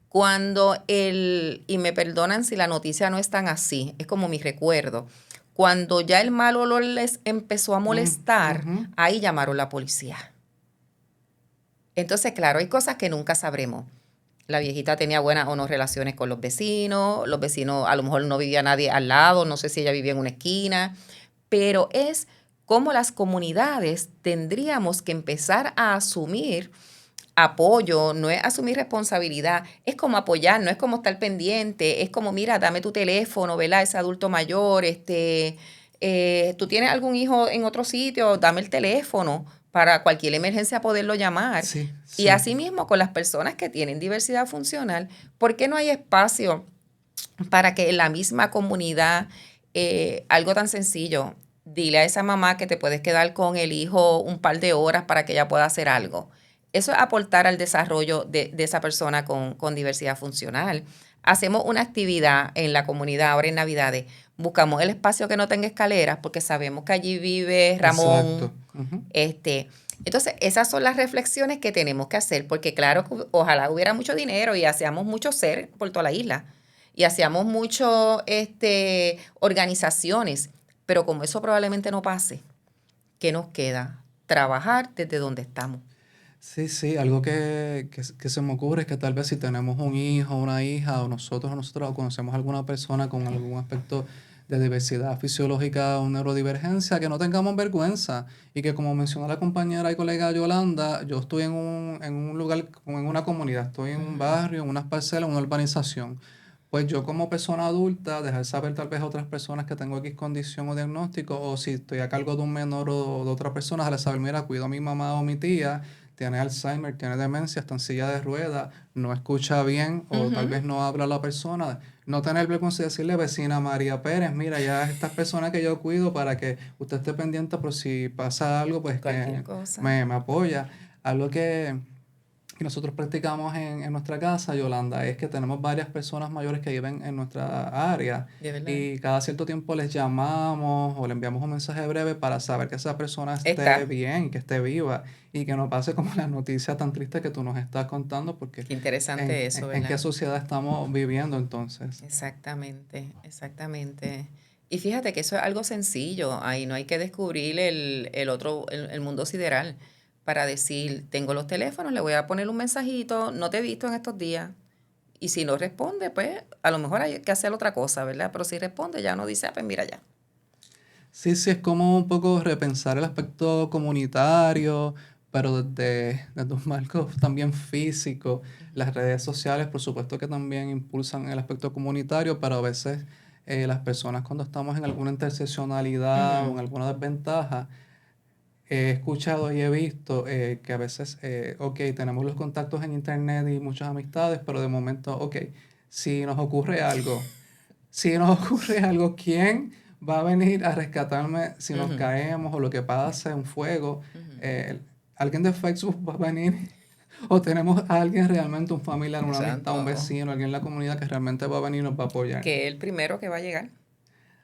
Cuando y me perdonan si la noticia no es tan así, es como mi recuerdo. Cuando ya el mal olor les empezó a molestar, Ujú. ahí llamaron la policía. Entonces, claro, hay cosas que nunca sabremos. La viejita tenía buenas o no relaciones con los vecinos a lo mejor no vivía nadie al lado, no sé si ella vivía en una esquina, pero es como las comunidades tendríamos que empezar a asumir apoyo, no es asumir responsabilidad, es como apoyar, no es como estar pendiente, es como, mira, dame tu teléfono, ¿verdad? Ese adulto mayor, tú tienes algún hijo en otro sitio, dame el teléfono para cualquier emergencia poderlo llamar. Sí, Y sí. asimismo con las personas que tienen diversidad funcional, ¿por qué no hay espacio para que en la misma comunidad, algo tan sencillo, dile a esa mamá que te puedes quedar con el hijo un par de horas para que ella pueda hacer algo? Eso es aportar al desarrollo de esa persona con diversidad funcional. Hacemos una actividad en la comunidad ahora en Navidades. Buscamos el espacio que no tenga escaleras porque sabemos que allí vive Ramón. Exacto. Ujú. Entonces, esas son las reflexiones que tenemos que hacer, porque claro, ojalá hubiera mucho dinero y hacíamos mucho ser por toda la isla y hacíamos mucho organizaciones, pero como eso probablemente no pase, ¿qué nos queda? Trabajar desde donde estamos. Sí, sí, algo que se me ocurre es que tal vez si tenemos un hijo, una hija, o nosotros conocemos a alguna persona con algún aspecto de diversidad fisiológica o neurodivergencia, que no tengamos vergüenza y que como mencionó la compañera y colega Yolanda, yo estoy en un lugar, en una comunidad, estoy en un barrio, en unas parcelas, en una urbanización. Pues yo como persona adulta, dejar saber tal vez a otras personas que tengo X condición o diagnóstico, o si estoy a cargo de un menor o de otra persona, dejarle saber, mira, cuido a mi mamá o mi tía, tiene Alzheimer, tiene demencia, está en silla de ruedas, no escucha bien o tal vez no habla la persona. No tener vergüenza y decirle, vecina María Pérez, mira, ya estas personas que yo cuido para que usted esté pendiente por si pasa algo, pues Cualquier que cosa. me apoya. Algo y nosotros practicamos en nuestra casa, Yolanda, es que tenemos varias personas mayores que viven en nuestra área De verdad. y cada cierto tiempo les llamamos o le enviamos un mensaje breve para saber que esa persona esté Está. bien, que esté viva y que no pase como la noticia tan triste que tú nos estás contando, porque Qué interesante eso, en qué ¿verdad? sociedad estamos viviendo entonces. Exactamente, exactamente. Y fíjate que eso es algo sencillo, ahí no hay que descubrir el mundo sideral para decir, tengo los teléfonos, le voy a poner un mensajito, no te he visto en estos días. Y si no responde, pues a lo mejor hay que hacer otra cosa, ¿verdad? Pero si responde, ya uno dice, ah, pues mira ya. Sí, sí, es como un poco repensar el aspecto comunitario, pero desde un marco también físico. Las redes sociales, por supuesto que también impulsan el aspecto comunitario, pero a veces las personas cuando estamos en alguna interseccionalidad o en Ujú, alguna desventaja, he escuchado y he visto que a veces, ok, tenemos los contactos en internet y muchas amistades, pero de momento, ok, si nos ocurre algo, si nos ocurre algo, ¿quién va a venir a rescatarme si nos ujú, caemos o lo que pasa, un fuego? ujú. ¿Alguien de Facebook va a venir? ¿O tenemos a alguien realmente, un familiar, una amistad, un Santo, vecino, alguien en la comunidad que realmente va a venir y nos va a apoyar? que es el primero que va a llegar.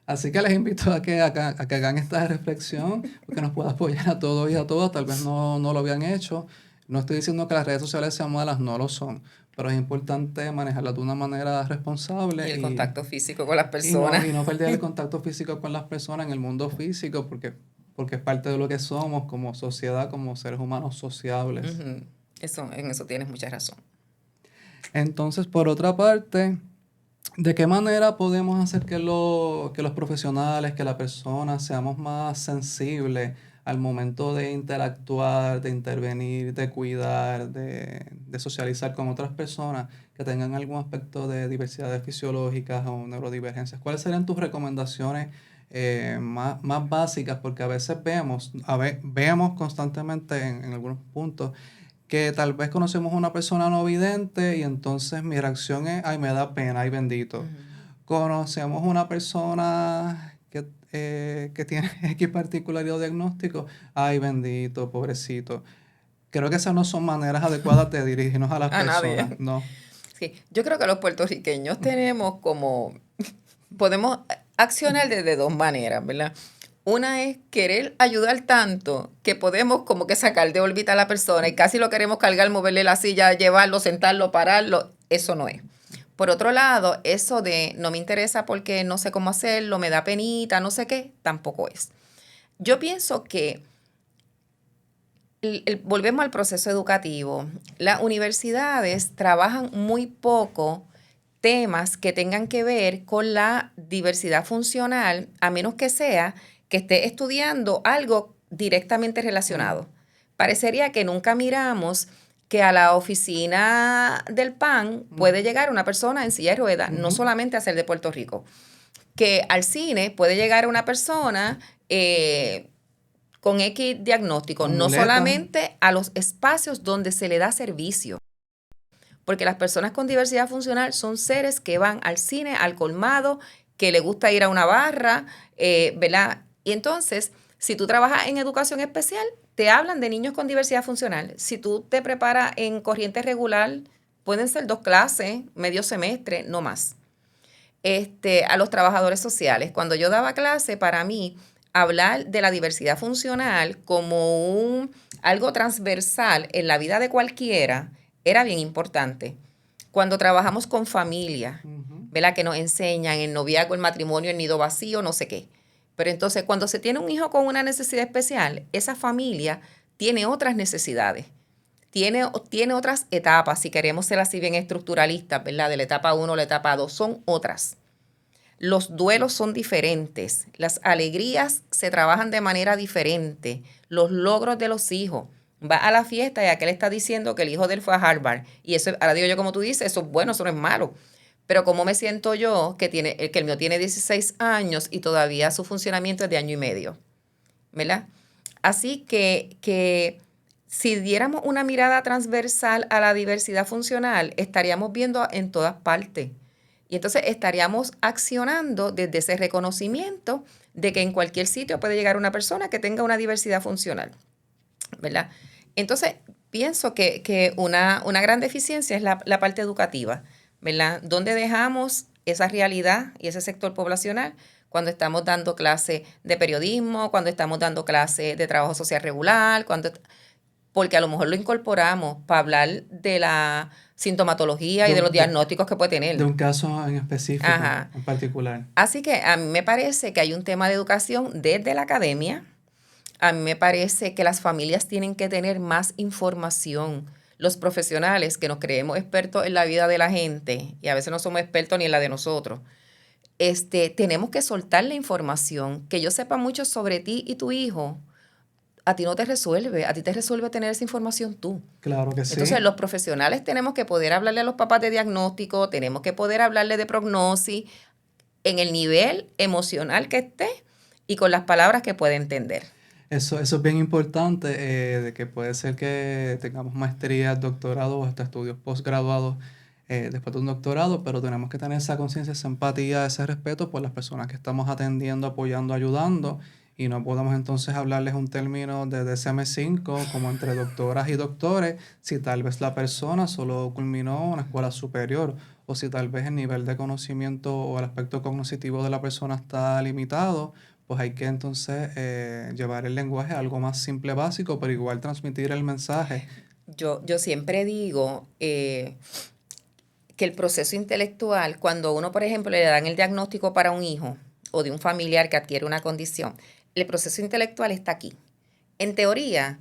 Así que les invito a que hagan esta reflexión, porque nos puede apoyar a todos y a todas. Tal vez no lo habían hecho. No estoy diciendo que las redes sociales sean malas, no lo son. Pero es importante manejarlas de una manera Y responsable el contacto físico con las y no, personas. y no perder el contacto físico con las personas en el mundo físico, porque es parte de lo que somos como sociedad, como seres humanos sociables. Ujú. En eso tienes mucha razón. Entonces, por otra parte, ¿de qué manera podemos hacer que los profesionales, que la persona seamos más sensibles al momento de interactuar, de intervenir, de cuidar, de socializar con otras personas que tengan algún aspecto de diversidades fisiológicas o neurodivergencias? ¿Cuáles serían tus recomendaciones más básicas? Porque a veces vemos constantemente en algunos puntos que tal vez conocemos una persona no vidente y entonces mi reacción es, ay, me da pena, ay, bendito. Ujú. Conocemos una persona que tiene X particularidad o diagnóstico, ay, bendito, pobrecito. Creo que esas no son maneras adecuadas de dirigirnos a las A nadie. personas, no. Sí, yo creo que los puertorriqueños tenemos podemos accionar de dos maneras, ¿verdad? Una es querer ayudar tanto que podemos como que sacar de órbita a la persona y casi lo queremos cargar, moverle la silla, llevarlo, sentarlo, pararlo. Eso no es. Por otro lado, eso de no me interesa porque no sé cómo hacerlo, me da penita, no sé qué, tampoco es. Yo pienso que volvemos al proceso educativo. Las universidades trabajan muy poco temas que tengan que ver con la diversidad funcional, a menos que sea que esté estudiando algo directamente relacionado. Parecería que nunca miramos que a la oficina del PAN puede llegar una persona en silla de ruedas, no Ujú. solamente a ser de Puerto Rico, que al cine puede llegar una persona con X diagnóstico, Con no muletas. solamente a los espacios donde se le da servicio, porque las personas con diversidad funcional son seres que van al cine, al colmado, que le gusta ir a una barra, ¿verdad? Y entonces, si tú trabajas en educación especial, te hablan de niños con diversidad funcional. Si tú te preparas en corriente regular, pueden ser 2 clases, medio semestre, no más. A los trabajadores sociales. Cuando yo daba clase, para mí, hablar de la diversidad funcional como algo transversal en la vida de cualquiera era bien importante. Cuando trabajamos con familia, Ujú. ¿verdad? Que nos enseñan el noviazgo, el matrimonio, el nido vacío, no sé qué. Pero entonces, cuando se tiene un hijo con una necesidad especial, esa familia tiene otras necesidades. Tiene otras etapas, si queremos ser así bien estructuralistas, ¿verdad? De la etapa 1 a la etapa 2, son otras. Los duelos son diferentes, las alegrías se trabajan de manera diferente, los logros de los hijos. Va a la fiesta y aquel está diciendo que el hijo de él fue a Harvard. Y eso, ahora digo yo como tú dices, eso es bueno, eso no es malo. Pero ¿cómo me siento yo que el mío tiene 16 años y todavía su funcionamiento es de año y medio? ¿Verdad? Así que si diéramos una mirada transversal a la diversidad funcional, estaríamos viendo en todas partes. Y entonces estaríamos accionando desde ese reconocimiento de que en cualquier sitio puede llegar una persona que tenga una diversidad funcional, ¿verdad? Entonces, pienso que una gran deficiencia es la parte educativa, ¿verdad? ¿Dónde dejamos esa realidad y ese sector poblacional cuando estamos dando clase de periodismo, cuando estamos dando clase de trabajo social regular, porque a lo mejor lo incorporamos para hablar de la sintomatología y de los diagnósticos que puede tener? De un caso en específico, Ajá. en particular. Así que a mí me parece que hay un tema de educación desde la academia. A mí me parece que las familias tienen que tener más información. Los profesionales que nos creemos expertos en la vida de la gente, y a veces no somos expertos ni en la de nosotros, tenemos que soltar la información. Que yo sepa mucho sobre ti y tu hijo, a ti no te resuelve, a ti te resuelve tener esa información tú. Claro que sí. Entonces, los profesionales tenemos que poder hablarle a los papás de diagnóstico, tenemos que poder hablarle de prognosis en el nivel emocional que esté y con las palabras que puede entender. Eso es bien importante, de que puede ser que tengamos maestrías, doctorados o hasta estudios posgraduados después de un doctorado, pero tenemos que tener esa conciencia, esa empatía, ese respeto por las personas que estamos atendiendo, apoyando, ayudando, y no podemos entonces hablarles un término de DSM-5 como entre doctoras y doctores si tal vez la persona solo culminó una escuela superior o si tal vez el nivel de conocimiento o el aspecto cognitivo de la persona está limitado. Pues hay que entonces llevar el lenguaje a algo más simple, básico, pero igual transmitir el mensaje. Yo siempre digo que el proceso intelectual, cuando uno, por ejemplo, le dan el diagnóstico para un hijo o de un familiar que adquiere una condición, el proceso intelectual está aquí. En teoría,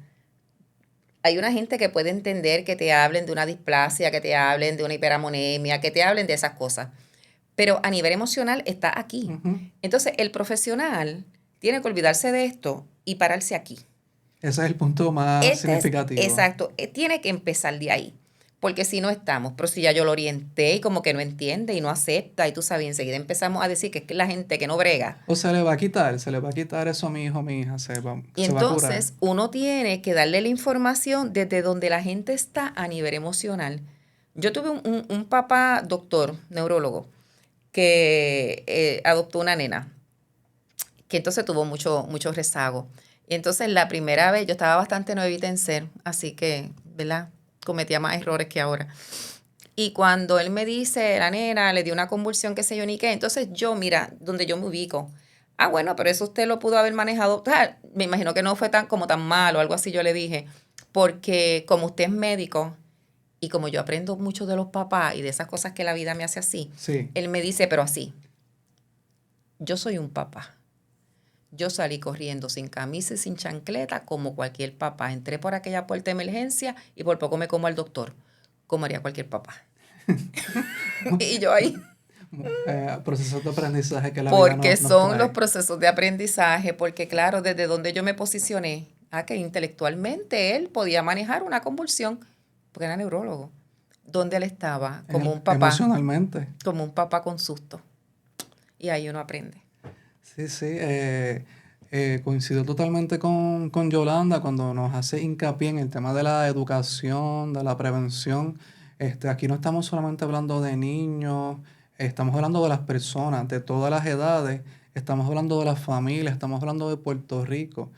hay una gente que puede entender que te hablen de una displasia, que te hablen de una hiperamonemia, que te hablen de esas cosas. Pero a nivel emocional está aquí. Ujú. Entonces, el profesional tiene que olvidarse de esto y pararse aquí. Ese es el punto más significativo. Exacto. Tiene que empezar de ahí. Porque si no estamos, pero si ya yo lo orienté y como que no entiende y no acepta, y tú sabes, enseguida empezamos a decir que es que la gente que no brega. O se le va a quitar eso a mi hijo, a mi hija, Y se va a curar. entonces uno tiene que darle la información desde donde la gente está a nivel emocional. Yo tuve un papá doctor, neurólogo, que adoptó una nena, que entonces tuvo mucho rezago. Y entonces la primera vez yo estaba bastante nuevita en ser, así que, ¿verdad? Cometía más errores que ahora. Y cuando él me dice, la nena le dio una convulsión, qué sé yo, ni qué, entonces yo, mira, donde yo me ubico. Ah, bueno, pero eso usted lo pudo haber manejado. Me imagino que no fue tan mal o algo así, yo le dije. Porque como usted es médico y como yo aprendo mucho de los papás y de esas cosas que la vida me hace así, Sí. él me dice, pero así, yo soy un papá. Yo salí corriendo sin camisa y sin chancleta como cualquier papá. Entré por aquella puerta de emergencia y por poco me como al doctor, como haría cualquier papá. Y yo ahí. Procesos de aprendizaje que la vida Porque nos son trae. los procesos de aprendizaje, porque claro, desde donde yo me posicioné, que intelectualmente él podía manejar una convulsión, porque era neurólogo. Donde él estaba, como un papá. Emocionalmente. Como un papá con susto. Y ahí uno aprende. Sí. Coincido totalmente con Yolanda cuando nos hace hincapié en el tema de la educación, de la prevención. Aquí no estamos solamente hablando de niños, estamos hablando de las personas, de todas las edades, estamos hablando de las familias, estamos hablando de Puerto Rico.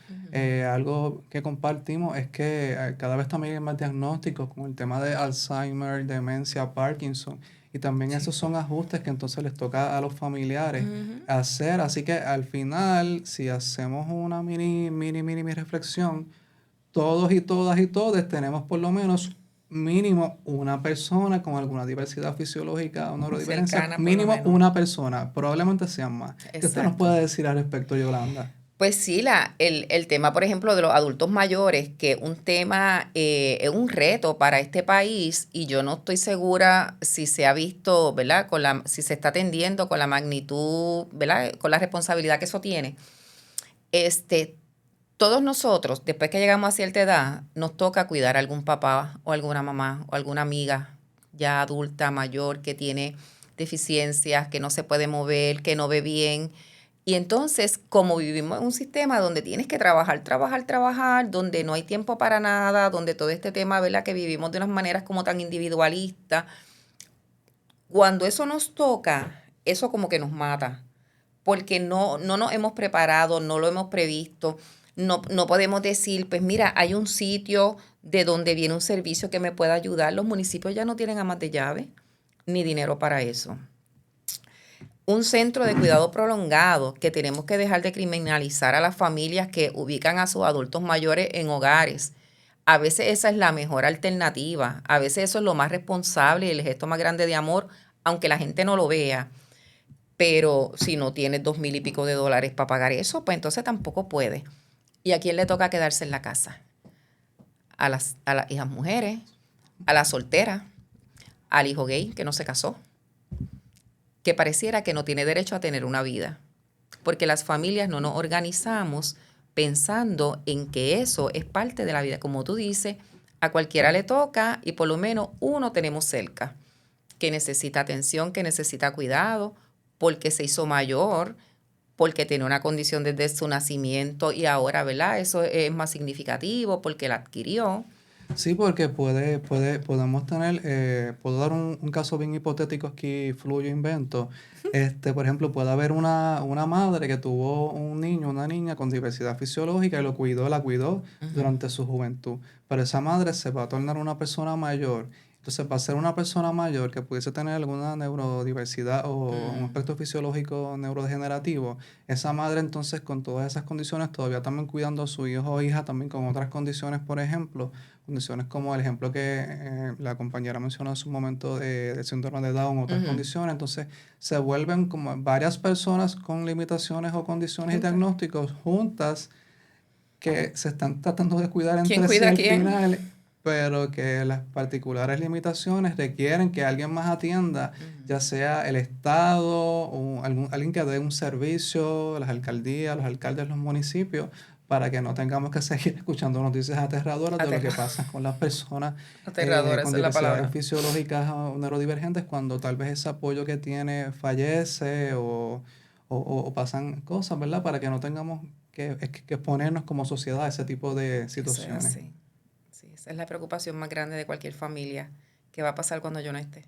Algo que compartimos es que cada vez también hay más diagnósticos con el tema de Alzheimer, demencia, Parkinson. Y también esos son ajustes que entonces les toca a los familiares hacer. Así que al final, si hacemos una mini reflexión, todos y todas y todos tenemos por lo menos mínimo una persona con alguna diversidad fisiológica o neurodivergencia. Cercana, por Mínimo lo menos. una persona, probablemente sean más. ¿Qué usted nos puede decir al respecto, Yolanda? Pues sí, el tema, por ejemplo, de los adultos mayores, que es un tema, es un reto para este país y yo no estoy segura si se ha visto, ¿verdad? Si se está atendiendo con la magnitud, ¿verdad? Con la responsabilidad que eso tiene. Todos nosotros, después que llegamos a cierta edad, nos toca cuidar a algún papá o alguna mamá o alguna amiga ya adulta, mayor, que tiene deficiencias, que no se puede mover, que no ve bien. Y entonces, como vivimos en un sistema donde tienes que trabajar, donde no hay tiempo para nada, donde todo este tema, ¿verdad? Que vivimos de unas maneras como tan individualistas, cuando eso nos toca, eso como que nos mata, porque no nos hemos preparado, no lo hemos previsto. No podemos decir, pues mira, hay un sitio de dónde viene un servicio que me pueda ayudar. Los municipios ya no tienen amas de llave ni dinero para eso. Un centro de cuidado prolongado, que tenemos que dejar de criminalizar a las familias que ubican a sus adultos mayores en hogares. A veces esa es la mejor alternativa. A veces eso es lo más responsable y el gesto más grande de amor, aunque la gente no lo vea. Pero si no tienes $2,000 y pico para pagar eso, pues entonces tampoco puedes. ¿Y a quién le toca quedarse en la casa? A las hijas mujeres, a la soltera, al hijo gay que no se casó, que pareciera que no tiene derecho a tener una vida. Porque las familias no nos organizamos pensando en que eso es parte de la vida. Como tú dices, a cualquiera le toca y por lo menos uno tenemos cerca, que necesita atención, que necesita cuidado, porque se hizo mayor, porque tiene una condición desde su nacimiento y ahora, ¿verdad? Eso es más significativo porque la adquirió. Sí, porque podemos tener, puedo dar un caso bien hipotético aquí, fluyo, invento. Por ejemplo, puede haber una madre que tuvo un niño, una niña con diversidad fisiológica y la cuidó durante su juventud. Pero esa madre se va a tornar una persona mayor. Entonces, va a ser una persona mayor que pudiese tener alguna neurodiversidad o un aspecto fisiológico neurodegenerativo. Esa madre, entonces, con todas esas condiciones, todavía también cuidando a su hijo o hija, también con otras condiciones, por ejemplo, condiciones como el ejemplo que la compañera mencionó en su momento del síndrome de Down, otras condiciones. Entonces, se vuelven como varias personas con limitaciones o condiciones y diagnósticos juntas que se están tratando de cuidar ¿Quién entre sí cuida a al quién? final, pero que las particulares limitaciones requieren que alguien más atienda, ya sea el Estado o alguien que dé un servicio, las alcaldías, los alcaldes, los municipios, para que no tengamos que seguir escuchando noticias aterradoras de lo que pasa con las personas Aterradora, con esa es la diversidades palabra. fisiológicas o neurodivergentes cuando tal vez ese apoyo que tiene fallece o pasan cosas, ¿verdad? Para que no tengamos que exponernos como sociedad a ese tipo de Eso es situaciones. así. Sí, esa es la preocupación más grande de cualquier familia. ¿Qué va a pasar cuando yo no esté?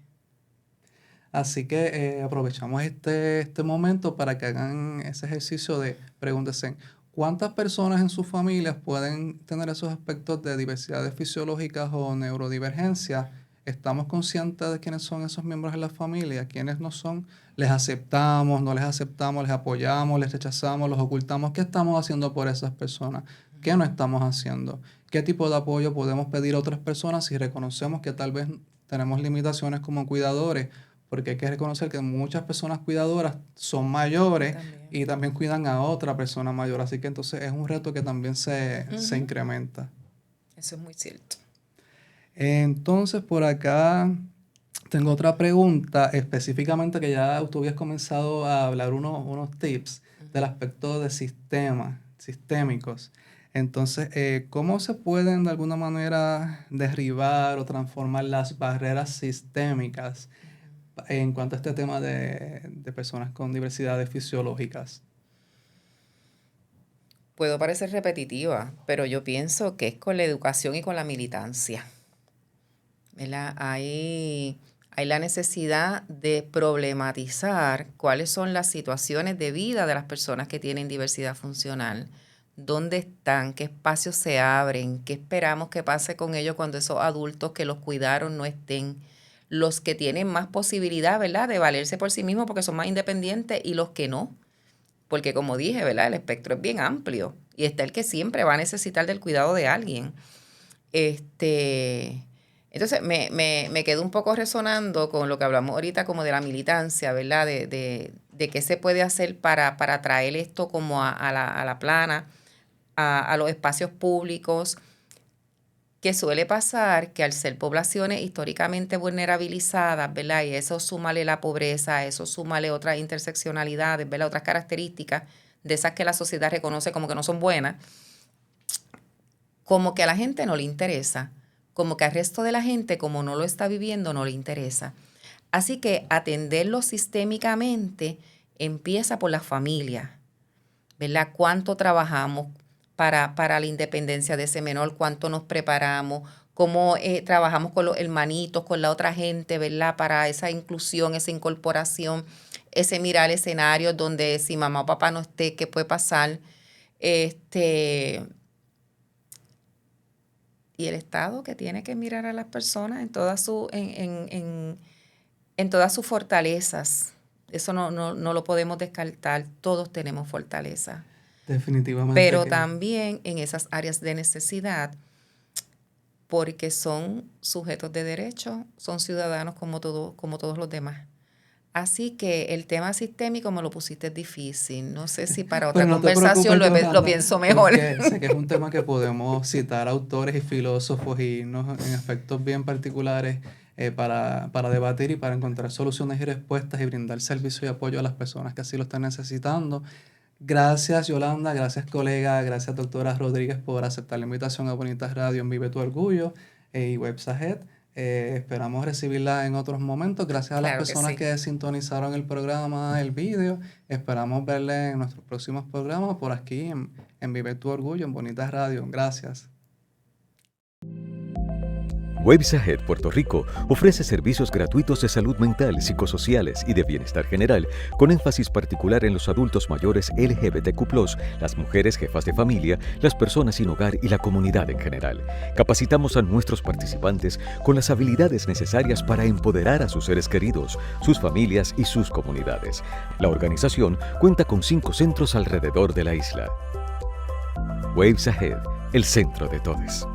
Así que aprovechamos este momento para que hagan ese ejercicio de pregúntense, ¿cuántas personas en sus familias pueden tener esos aspectos de diversidades fisiológicas o neurodivergencia? ¿Estamos conscientes de quiénes son esos miembros de la familia? ¿Quiénes no son? ¿Les aceptamos, no les aceptamos, les apoyamos, les rechazamos, los ocultamos? ¿Qué estamos haciendo por esas personas? ¿Qué no estamos haciendo? ¿Qué tipo de apoyo podemos pedir a otras personas si reconocemos que tal vez tenemos limitaciones como cuidadores? Porque hay que reconocer que muchas personas cuidadoras son mayores y también cuidan a otra persona mayor. Así que entonces es un reto que también se incrementa. Eso es muy cierto. Entonces por acá tengo otra pregunta específicamente que ya tú habías comenzado a hablar unos tips del aspecto de sistémicos. Entonces, ¿cómo se pueden de alguna manera derribar o transformar las barreras sistémicas en cuanto a este tema de personas con diversidades fisiológicas? Puedo parecer repetitiva, pero yo pienso que es con la educación y con la militancia, ¿verdad? Hay la necesidad de problematizar cuáles son las situaciones de vida de las personas que tienen diversidad funcional, dónde están, qué espacios se abren, qué esperamos que pase con ellos cuando esos adultos que los cuidaron no estén, los que tienen más posibilidad, ¿verdad?, de valerse por sí mismos porque son más independientes y los que no. Porque como dije, ¿verdad?, el espectro es bien amplio y está el que siempre va a necesitar del cuidado de alguien. Entonces me quedo un poco resonando con lo que hablamos ahorita como de la militancia, ¿verdad? De qué se puede hacer para traer esto como a la plana, a los espacios públicos, que suele pasar que al ser poblaciones históricamente vulnerabilizadas, ¿verdad? Y eso súmale la pobreza, eso súmale otras interseccionalidades, ¿verdad? Otras características de esas que la sociedad reconoce como que no son buenas, como que a la gente no le interesa, como que al resto de la gente, como no lo está viviendo, no le interesa. Así que atenderlo sistémicamente empieza por la familia, ¿verdad? ¿Cuánto trabajamos para la independencia de ese menor? ¿Cuánto nos preparamos? ¿Cómo trabajamos con los hermanitos, con la otra gente, ¿verdad? Para esa inclusión, esa incorporación, ese mirar escenarios donde si mamá o papá no esté, ¿qué puede pasar? y el Estado que tiene que mirar a las personas en todas en todas sus fortalezas. Eso no lo podemos descartar. Todos tenemos fortalezas. Definitivamente. Pero también en esas áreas de necesidad, porque son sujetos de derecho, son ciudadanos como todos los demás. Así que el tema sistémico me lo pusiste difícil. No sé si para otra conversación lo pienso mejor. Sé que es un tema que podemos citar autores y filósofos y irnos en aspectos bien particulares para debatir y para encontrar soluciones y respuestas y brindar servicio y apoyo a las personas que así lo están necesitando. Gracias, Yolanda, gracias, colega, gracias, doctora Rodríguez, por aceptar la invitación a Bonitas Radio en Vive tu Orgullo y Websajet. Esperamos recibirla en otros momentos. Gracias a las personas que sintonizaron el programa, el vídeo. Esperamos verle en nuestros próximos programas por aquí en Vive tu Orgullo, en Bonitas Radio. Gracias. Websajet Puerto Rico ofrece servicios gratuitos de salud mental, psicosociales y de bienestar general, con énfasis particular en los adultos mayores LGBTQ+, las mujeres jefas de familia, las personas sin hogar y la comunidad en general. Capacitamos a nuestros participantes con las habilidades necesarias para empoderar a sus seres queridos, sus familias y sus comunidades. La organización cuenta con 5 centros alrededor de la isla. Websajet, el centro de todos.